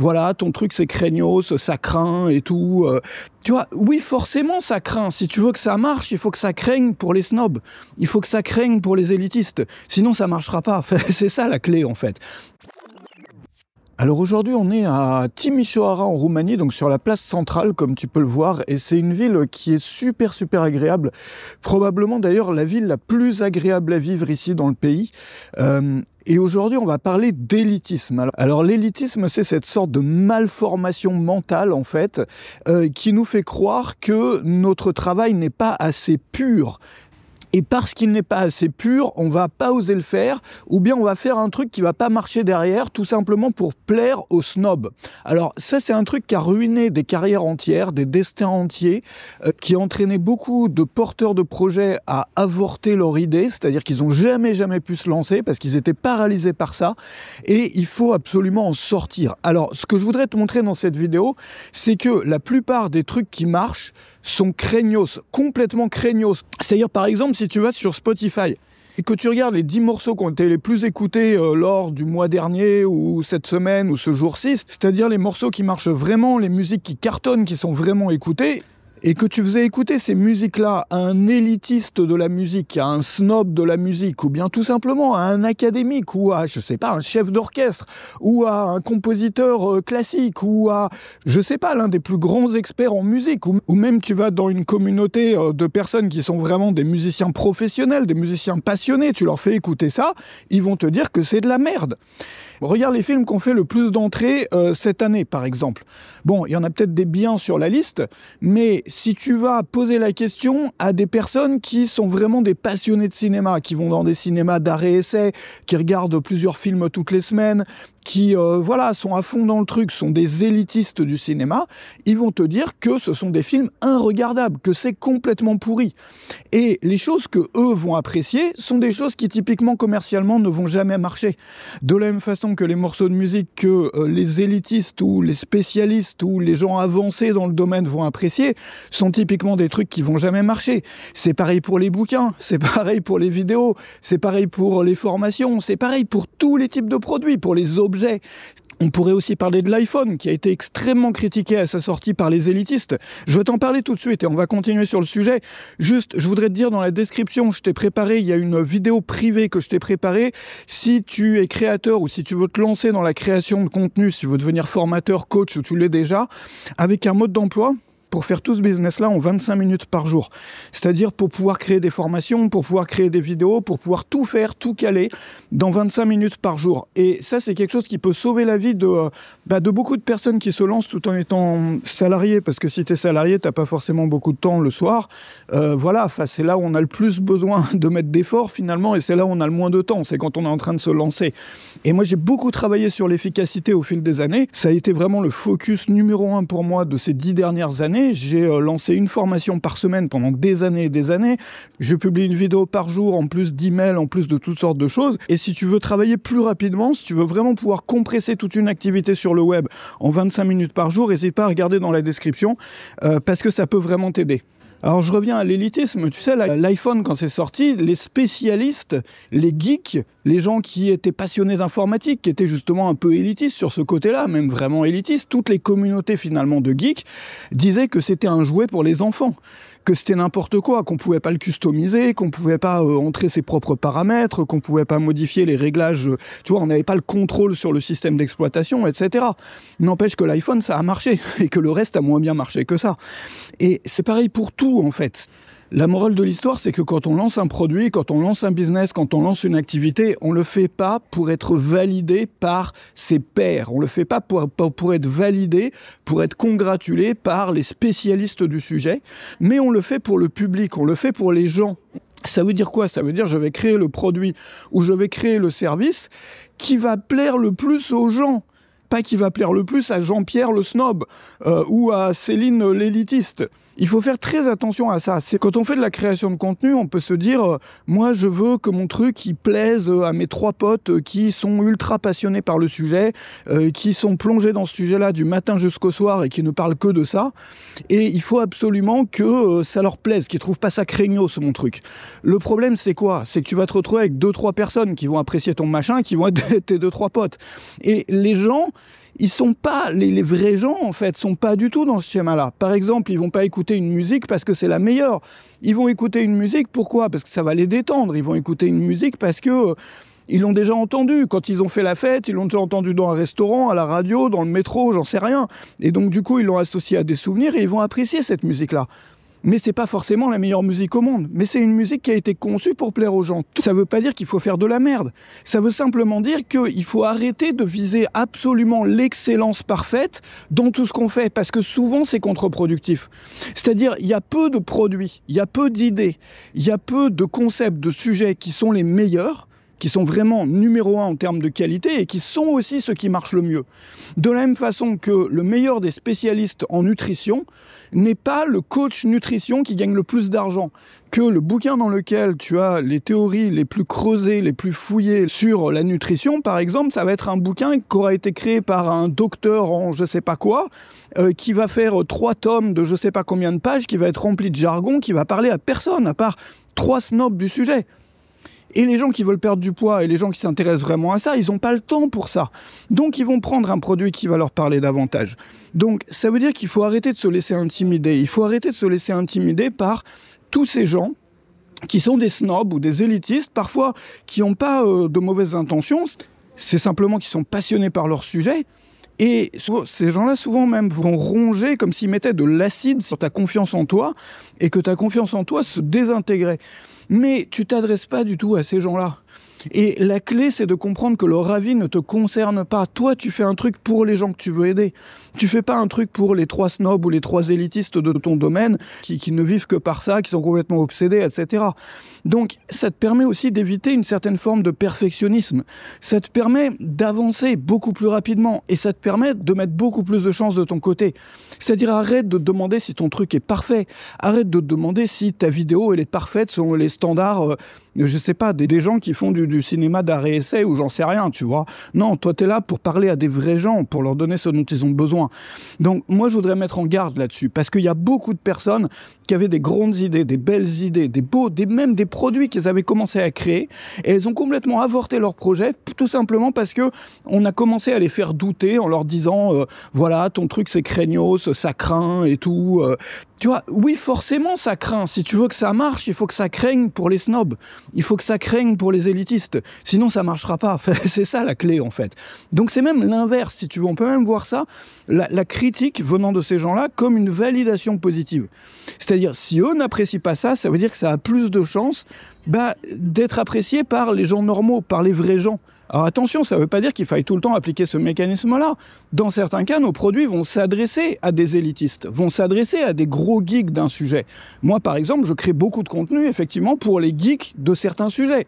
voilà, ton truc c'est craignos, ça craint et tout. Tu vois, oui, forcément ça craint. Si tu veux que ça marche, il faut que ça craigne pour les snobs. Il faut que ça craigne pour les élitistes. Sinon, ça marchera pas. C'est ça la clé, en fait. Alors aujourd'hui, on est à Timișoara en Roumanie, donc sur la place centrale, comme tu peux le voir, et c'est une ville qui est super agréable. Probablement d'ailleurs la ville la plus agréable à vivre ici dans le pays. Et aujourd'hui, on va parler d'élitisme. Alors l'élitisme, c'est cette sorte de malformation mentale, en fait, qui nous fait croire que notre travail n'est pas assez pur. Et parce qu'il n'est pas assez pur, on va pas oser le faire, ou bien on va faire un truc qui va pas marcher derrière, tout simplement pour plaire aux snobs. Alors ça, c'est un truc qui a ruiné des carrières entières, des destins entiers, qui a entraîné beaucoup de porteurs de projets à avorter leur idée, c'est-à-dire qu'ils ont jamais pu se lancer parce qu'ils étaient paralysés par ça, et il faut absolument en sortir. Alors, ce que je voudrais te montrer dans cette vidéo, c'est que la plupart des trucs qui marchent sont craignos, complètement craignos. C'est-à-dire, par exemple, si tu vas sur Spotify et que tu regardes les 10 morceaux qui ont été les plus écoutés lors du mois dernier ou cette semaine ou ce jour-ci, c'est-à-dire les morceaux qui marchent vraiment, les musiques qui cartonnent, qui sont vraiment écoutées, et que tu faisais écouter ces musiques-là à un élitiste de la musique, à un snob de la musique, ou bien tout simplement à un académique, ou à, je sais pas, un chef d'orchestre, ou à un compositeur classique, ou à, je sais pas, l'un des plus grands experts en musique, ou même tu vas dans une communauté de personnes qui sont vraiment des musiciens professionnels, des musiciens passionnés, tu leur fais écouter ça, ils vont te dire que c'est de la merde. Regarde les films qui ont fait le plus d'entrées cette année, par exemple. Bon, il y en a peut-être des biens sur la liste, mais si tu vas poser la question à des personnes qui sont vraiment des passionnés de cinéma, qui vont dans des cinémas d'arrêt-essai, qui regardent plusieurs films toutes les semaines, qui voilà, sont à fond dans le truc, sont des élitistes du cinéma, ils vont te dire que ce sont des films inregardables, que c'est complètement pourri. Et les choses que eux vont apprécier sont des choses qui typiquement commercialement ne vont jamais marcher. De la même façon que les morceaux de musique que les élitistes ou les spécialistes ou les gens avancés dans le domaine vont apprécier sont typiquement des trucs qui vont jamais marcher. C'est pareil pour les bouquins, c'est pareil pour les vidéos, c'est pareil pour les formations, c'est pareil pour tous les types de produits, pour les objets. On pourrait aussi parler de l'iPhone, qui a été extrêmement critiqué à sa sortie par les élitistes. Je vais t'en parler tout de suite et on va continuer sur le sujet. Juste, je voudrais te dire dans la description, je t'ai préparé, il y a une vidéo privée que je t'ai préparée. Si tu es créateur ou si tu veux te lancer dans la création de contenu, si tu veux devenir formateur, coach ou tu l'es déjà, avec un mode d'emploi pour faire tout ce business-là en 25 minutes par jour. C'est-à-dire pour pouvoir créer des formations, pour pouvoir créer des vidéos, pour pouvoir tout faire, tout caler dans 25 minutes par jour. Et ça, c'est quelque chose qui peut sauver la vie de beaucoup de personnes qui se lancent tout en étant salariés. Parce que si tu es salarié, tu n'as pas forcément beaucoup de temps le soir. Voilà, c'est là où on a le plus besoin de mettre d'efforts finalement, et c'est là où on a le moins de temps. C'est quand on est en train de se lancer. Et moi, j'ai beaucoup travaillé sur l'efficacité au fil des années. Ça a été vraiment le focus numéro 1 pour moi de ces 10 dernières années. J'ai lancé une formation par semaine pendant des années et des années. Je publie une vidéo par jour, en plus d'emails, en plus de toutes sortes de choses. Et si tu veux travailler plus rapidement, si tu veux vraiment pouvoir compresser toute une activité sur le web en 25 minutes par jour, n'hésite pas à regarder dans la description parce que ça peut vraiment t'aider. Alors je reviens à l'élitisme, tu sais, l'iPhone quand c'est sorti, les spécialistes, les geeks, les gens qui étaient passionnés d'informatique, qui étaient justement un peu élitistes sur ce côté-là, même vraiment élitistes, toutes les communautés finalement de geeks disaient que c'était un jouet pour les enfants, que c'était n'importe quoi, qu'on pouvait pas le customiser, qu'on pouvait pas entrer ses propres paramètres, qu'on pouvait pas modifier les réglages, tu vois, on n'avait pas le contrôle sur le système d'exploitation, etc. N'empêche que l'iPhone, ça a marché, et que le reste a moins bien marché que ça. Et c'est pareil pour tout, en fait. La morale de l'histoire, c'est que quand on lance un produit, quand on lance un business, quand on lance une activité, on le fait pas pour être validé par ses pairs. On le fait pas pour être validé, pour être congratulé par les spécialistes du sujet, mais on le fait pour le public, on le fait pour les gens. Ça veut dire quoi? Ça veut dire je vais créer le produit ou je vais créer le service qui va plaire le plus aux gens. Pas qui va plaire le plus à Jean-Pierre le snob ou à Céline l'élitiste. Il faut faire très attention à ça. C'est quand on fait de la création de contenu, on peut se dire moi je veux que mon truc il plaise à mes 3 potes qui sont ultra passionnés par le sujet, qui sont plongés dans ce sujet-là du matin jusqu'au soir et qui ne parlent que de ça. Et il faut absolument que ça leur plaise, qu'ils trouvent pas ça craignos mon truc. Le problème c'est quoi? C'est que tu vas te retrouver avec 2-3 personnes qui vont apprécier ton machin, qui vont être tes 2-3 potes. Et les gens, ils sont pas, les vrais gens, en fait, sont pas du tout dans ce schéma-là. Par exemple, ils vont pas écouter une musique parce que c'est la meilleure. Ils vont écouter une musique, pourquoi? Parce que ça va les détendre. Ils vont écouter une musique parce que ils l'ont déjà entendu. Quand ils ont fait la fête, ils l'ont déjà entendu dans un restaurant, à la radio, dans le métro, j'en sais rien. Et donc, du coup, ils l'ont associé à des souvenirs et ils vont apprécier cette musique-là. Mais c'est pas forcément la meilleure musique au monde. Mais c'est une musique qui a été conçue pour plaire aux gens. Ça veut pas dire qu'il faut faire de la merde. Ça veut simplement dire qu'il faut arrêter de viser absolument l'excellence parfaite dans tout ce qu'on fait. Parce que souvent, c'est contre-productif. C'est-à-dire, il y a peu de produits, il y a peu d'idées, il y a peu de concepts, de sujets qui sont les meilleurs, qui sont vraiment numéro 1 en termes de qualité et qui sont aussi ceux qui marchent le mieux. De la même façon que le meilleur des spécialistes en nutrition n'est pas le coach nutrition qui gagne le plus d'argent, que le bouquin dans lequel tu as les théories les plus creusées, les plus fouillées sur la nutrition, par exemple, ça va être un bouquin qui aura été créé par un docteur en je sais pas quoi, qui va faire 3 tomes de je sais pas combien de pages, qui va être rempli de jargon, qui va parler à personne, à part 3 snobs du sujet. Et les gens qui veulent perdre du poids et les gens qui s'intéressent vraiment à ça, ils n'ont pas le temps pour ça. Donc ils vont prendre un produit qui va leur parler davantage. Donc ça veut dire qu'il faut arrêter de se laisser intimider. Il faut arrêter de se laisser intimider par tous ces gens qui sont des snobs ou des élitistes, parfois qui n'ont pas de mauvaises intentions. C'est simplement qu'ils sont passionnés par leur sujet. Et ces gens-là, souvent même, vont ronger comme s'ils mettaient de l'acide sur ta confiance en toi et que ta confiance en toi se désintégrait. Mais tu t'adresses pas du tout à ces gens-là. Et la clé, c'est de comprendre que leur avis ne te concerne pas. Toi, tu fais un truc pour les gens que tu veux aider. Tu fais pas un truc pour les 3 snobs ou les 3 élitistes de ton domaine qui ne vivent que par ça, qui sont complètement obsédés, etc. Donc, ça te permet aussi d'éviter une certaine forme de perfectionnisme. Ça te permet d'avancer beaucoup plus rapidement et ça te permet de mettre beaucoup plus de chances de ton côté. C'est-à-dire, arrête de te demander si ton truc est parfait. Arrête de te demander si ta vidéo, elle est parfaite selon les standards, je sais pas, des gens qui font du cinéma d'art et essai ou j'en sais rien, tu vois. Non, toi, t'es là pour parler à des vrais gens, pour leur donner ce dont ils ont besoin. Donc, moi, je voudrais mettre en garde là-dessus parce qu'il y a beaucoup de personnes qui avaient des grandes idées, des belles idées, même des produits qu'ils avaient commencé à créer et elles ont complètement avorté leur projet tout simplement parce que on a commencé à les faire douter en leur disant voilà, ton truc c'est craignos, ça craint et tout. Tu vois, oui, forcément, ça craint. Si tu veux que ça marche, il faut que ça craigne pour les snobs. Il faut que ça craigne pour les élitistes. Sinon, ça marchera pas. C'est ça la clé, en fait. Donc, c'est même l'inverse, si tu veux. On peut même voir ça, la critique venant de ces gens-là, comme une validation positive. C'est-à-dire, si eux n'apprécient pas ça, ça veut dire que ça a plus de chances d'être apprécié par les gens normaux, par les vrais gens. Alors attention, ça ne veut pas dire qu'il faille tout le temps appliquer ce mécanisme-là. Dans certains cas, nos produits vont s'adresser à des élitistes, vont s'adresser à des gros geeks d'un sujet. Moi, par exemple, je crée beaucoup de contenu, effectivement, pour les geeks de certains sujets.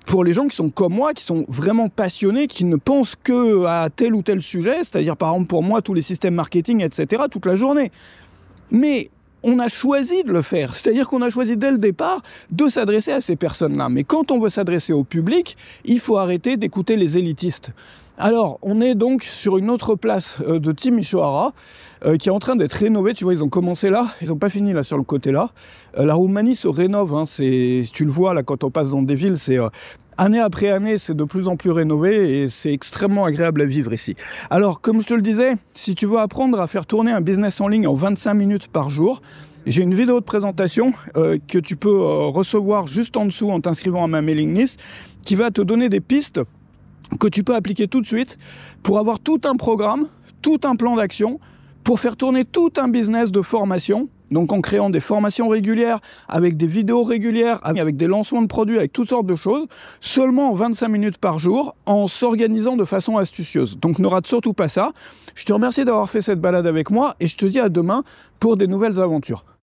Pour les gens qui sont comme moi, qui sont vraiment passionnés, qui ne pensent que à tel ou tel sujet, c'est-à-dire, par exemple, pour moi, tous les systèmes marketing, etc., toute la journée. Mais on a choisi de le faire. C'est-à-dire qu'on a choisi dès le départ de s'adresser à ces personnes-là. Mais quand on veut s'adresser au public, il faut arrêter d'écouter les élitistes. Alors, on est donc sur une autre place de Team Ishihara qui est en train d'être rénovée. Tu vois, ils ont commencé là, ils n'ont pas fini là sur le côté là. La Roumanie se rénove, hein, tu le vois là quand on passe dans des villes, c'est année après année, c'est de plus en plus rénové et c'est extrêmement agréable à vivre ici. Alors, comme je te le disais, si tu veux apprendre à faire tourner un business en ligne en 25 minutes par jour, j'ai une vidéo de présentation que tu peux recevoir juste en dessous en t'inscrivant à ma mailing list qui va te donner des pistes que tu peux appliquer tout de suite pour avoir tout un programme, tout un plan d'action, pour faire tourner tout un business de formation, donc en créant des formations régulières, avec des vidéos régulières, avec des lancements de produits, avec toutes sortes de choses, seulement en 25 minutes par jour, en s'organisant de façon astucieuse. Donc ne rate surtout pas ça. Je te remercie d'avoir fait cette balade avec moi et je te dis à demain pour des nouvelles aventures.